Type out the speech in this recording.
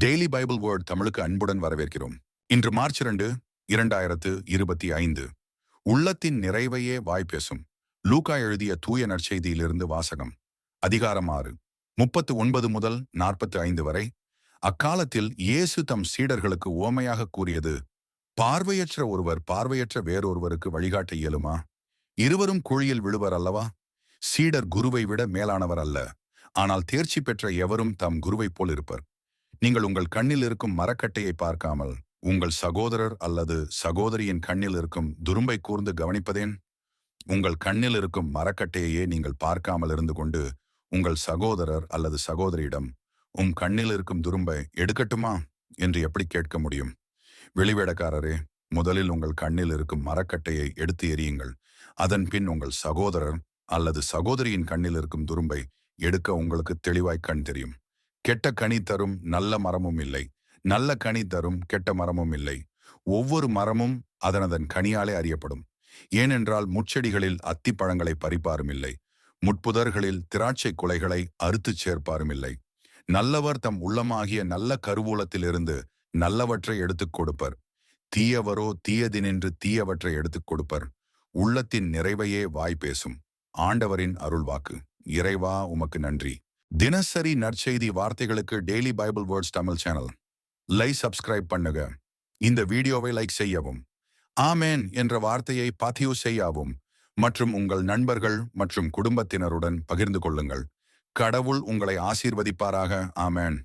Daily Bible word தமிழுக்கு அன்புடன் வரவேற்கிறோம். இன்று மார்ச் 2, 2025. உள்ளத்தின் நிறைவையே வாய் பேசும். லூக்கா எழுதிய தூய நற்செய்தியிலிருந்து வாசகம். அதிகாரம் 6, 39 முதல் 45 வரை. அக்காலத்தில் இயேசு தம் சீடர்களுக்கு உவமையாக கூறியது: பார்வையற்ற ஒருவர் பார்வையற்ற வேறொருவருக்கு வழிகாட்ட இயலுமா? இருவரும் குழியில் விழுவர் அல்லவா? சீடர் குருவை விட மேலானவர் அல்ல, ஆனால் தேர்ச்சி பெற்ற எவரும் தம் குருவைப் போல் இருப்பர். நீங்கள் உங்கள் கண்ணில் இருக்கும் மரக்கட்டையை பார்க்காமல் உங்கள் சகோதரர் அல்லது சகோதரியின் கண்ணில் இருக்கும் துரும்பை கூர்ந்து கவனிப்பதேன்? உங்கள் கண்ணில் இருக்கும் மரக்கட்டையையே நீங்கள் பார்க்காமல் இருந்து கொண்டு உங்கள் சகோதரர் அல்லது சகோதரியிடம் கண்ணில் இருக்கும் துரும்பை எடுக்கட்டுமா என்று எப்படி கேட்க முடியும்? வெளிவேடக்காரரே, முதலில் உங்கள் கண்ணில் இருக்கும் மரக்கட்டையை எடுத்து எறியுங்கள். அதன் பின் உங்கள் சகோதரர் அல்லது சகோதரியின் கண்ணில் இருக்கும் துரும்பை எடுக்க உங்களுக்கு தெளிவாய் கண் தெரியும். கெட்ட கனி தரும் நல்ல மரமும் இல்லை, நல்ல கனி தரும் கெட்ட மரமும் இல்லை. ஒவ்வொரு மரமும் அதனதன் கனியாலே அறியப்படும். ஏனென்றால் முட்செடிகளில் அத்திப்பழங்களை பறிப்பாரும் இல்லை, முட்புதர்களில் திராட்சை குலைகளை அறுத்துச் சேர்ப்பாரும் இல்லை. நல்லவர் தம் உள்ளமாகிய நல்ல கருவூலத்திலிருந்து நல்லவற்றை எடுத்துக் கொடுப்பர். தீயவரோ தீயதினின்று தீயவற்றை எடுத்துக் கொடுப்பர். உள்ளத்தின் நிறைவையே வாய் பேசும். ஆண்டவரின் அருள்வாக்கு. இறைவா, உமக்கு நன்றி. தினசரி நற்செய்தி வார்த்தைகளுக்கு daily Bible words Tamil channel subscribe பண்ணுங்க. இந்த வீடியோவை லைக் செய்யவும், ஆமேன் என்ற வார்த்தையை பதிவு செய்யவும் மற்றும் உங்கள் நண்பர்கள் மற்றும் குடும்பத்தினருடன் பகிர்ந்து கொள்ளுங்கள். கடவுள் உங்களை ஆசீர்வதிப்பாராக. ஆமேன்.